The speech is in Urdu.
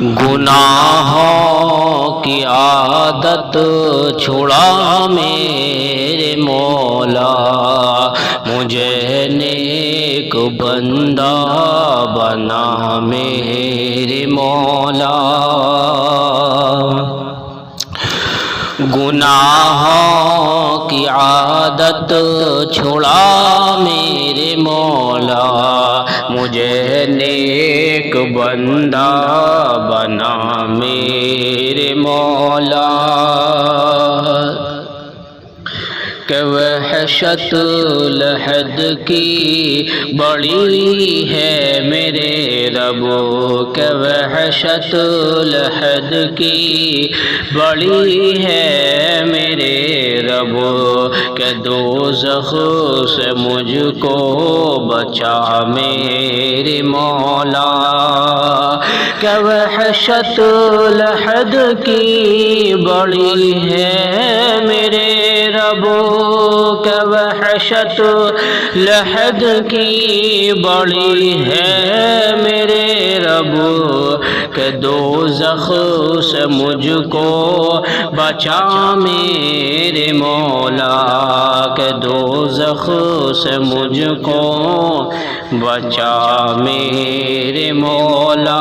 گناہوں کی عادت چھڑا میرے مولا، مجھے نیک بندہ بنا میرے مولا۔ گناہوں کی عادت چھڑا میرے مولا، مجھے نیک بندہ بنا میرے مولا۔ کہ وحشت لحد کی بڑی ہے میرے رب، کہ وحشت لحد کی بڑی ہے میرے رب، کہ دوزخ سے مجھ کو بچا میرے مولا۔ کہ وحشت لحد کی بڑی ہے میرے رب، کہ وحشت لحد کی بڑی ہے میرے رب، کہ دوزخ سے مجھ کو بچا میرے مولا، کہ دوزخ سے مجھ کو بچا میرے مولا۔